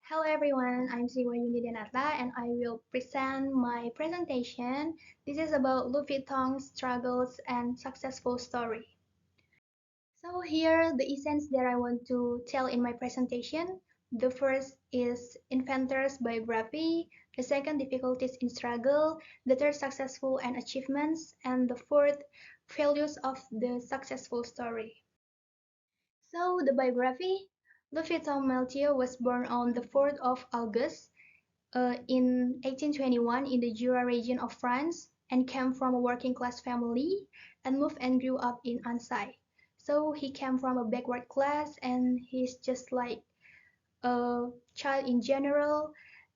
Hello everyone, I'm Siwa Yunidanata and I will present my presentation. This is about Louis Vuitton's struggles and successful story. So here the essence that I want to tell in my presentation. The first is inventor's biography, the second difficulties in struggle, the third successful and achievements, and the fourth values of the successful story. So the biography, Louis Vuitton Melchior was born on the 4th of August in 1821 in the Jura region of France and came from a working class family and moved and grew up in Ansai. So he came from a backward class and he's just like a child in general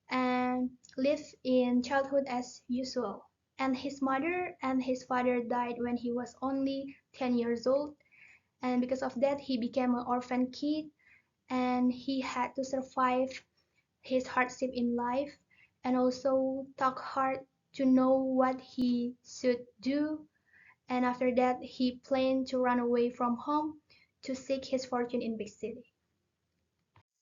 and lived in childhood as usual. And his mother and his father died when he was only 10 years old, and because of that he became an orphan kid and he had to survive his hardship in life and also talk hard to know what he should do. And after that, he planned to run away from home to seek his fortune in big city.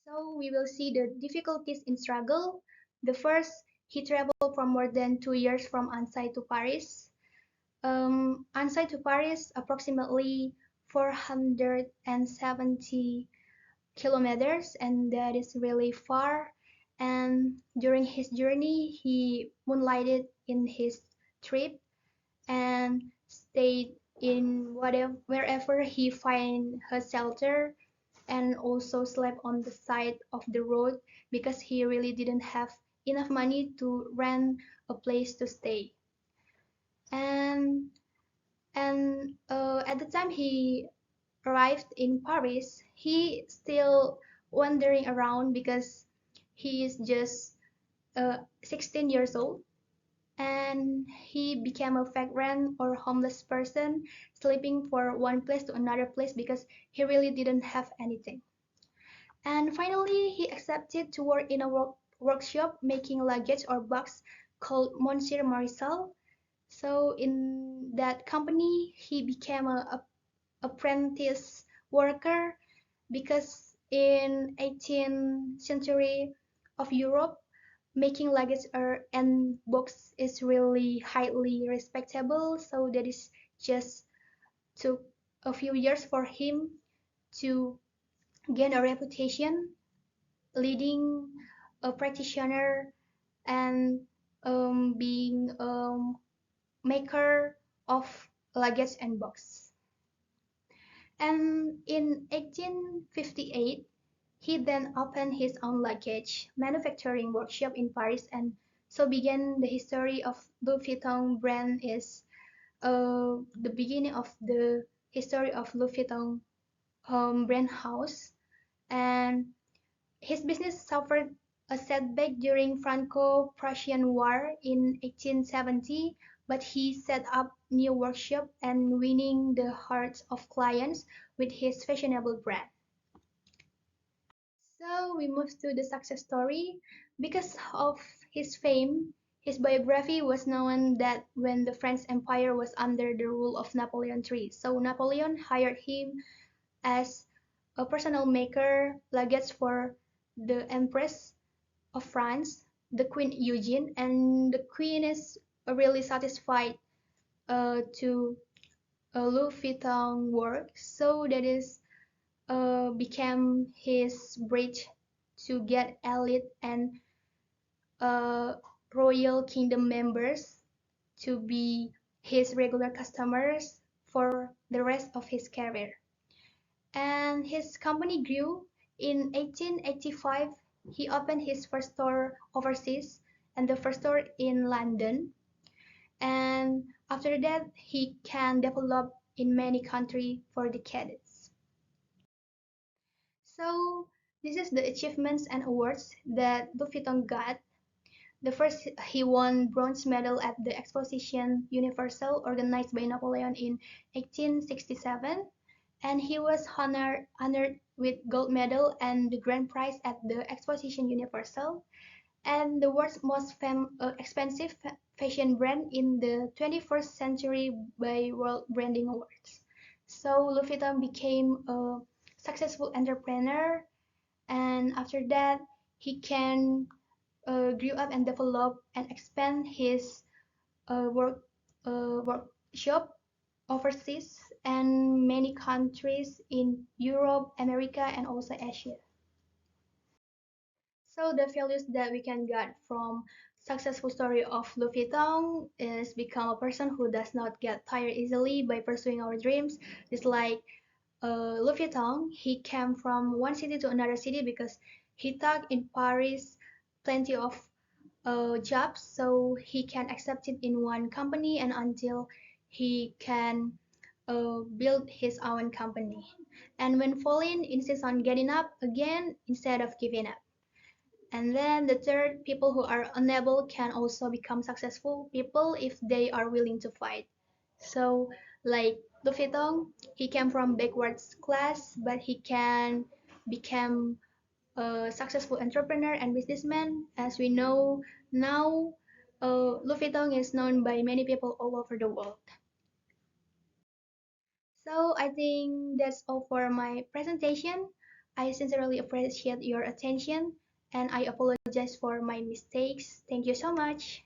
So we will see the difficulties in struggle. The first, he traveled for more than 2 years from Ansai to Paris. Ansai to Paris, approximately 470 kilometers, and that is really far. And during his journey, he moonlighted in his trip and stayed in whatever wherever he find a shelter, and also slept on the side of the road because he really didn't have enough money to rent a place to stay. And at the time he arrived in Paris, he still wandering around because he is just 16 years old, and he became a vagrant or homeless person, sleeping for one place to another place because he really didn't have anything. And finally, he accepted to work in a workshop making luggage or box called Monsieur Marisol. So in that company, he became a apprentice worker because in 18th century of Europe, making luggage and books is really highly respectable. So that is just took a few years for him to gain a reputation, leading a practitioner and being a maker of luggage and books. And in 1858, he then opened his own luggage manufacturing workshop in Paris, and so began the history of Louis Vuitton brand is the beginning of the history of Louis Vuitton brand house. And his business suffered a setback during Franco-Prussian War in 1870, but he set up new workshop and winning the hearts of clients with his fashionable brand. So we move to the success story. Because of his fame, his biography was known that when the French Empire was under the rule of Napoleon III. So Napoleon hired him as a personal maker luggage for the Empress of France, the Queen Eugene, and the Queen is really satisfied to Louis Vuitton work. So that is became his bridge to get elite and uh, royal kingdom members to be his regular customers for the rest of his career. And his company grew. In 1885, he opened his first store overseas and the first store in London. And after that, he can develop in many countries for decades. So this is the achievements and awards that Louis Vuitton got. The first, he won bronze medal at the Exposition Universelle organized by Napoleon in 1867, and he was honored with gold medal and the grand prize at the Exposition Universelle, and the world's most expensive fashion brand in the 21st century by World Branding Awards. So Louis Vuitton became a successful entrepreneur, and after that he can grew up and develop and expand his workshop overseas and many countries in Europe, America, and also Asia. So the values that we can get from successful story of Lu Fitong is become a person who does not get tired easily by pursuing our dreams. It's like Lu Fitong, he came from one city to another city because he thought in Paris plenty of jobs, so he can accept it in one company and until he can build his own company. And when falling, insists on getting up again instead of giving up. And then the third, people who are unable can also become successful people if they are willing to fight. So, like Lu Fitong, he came from backwards class, but he can become a successful entrepreneur and businessman. As we know now, Lu Fitong is known by many people all over the world. So I think that's all for my presentation. I sincerely appreciate your attention and I apologize for my mistakes. Thank you so much.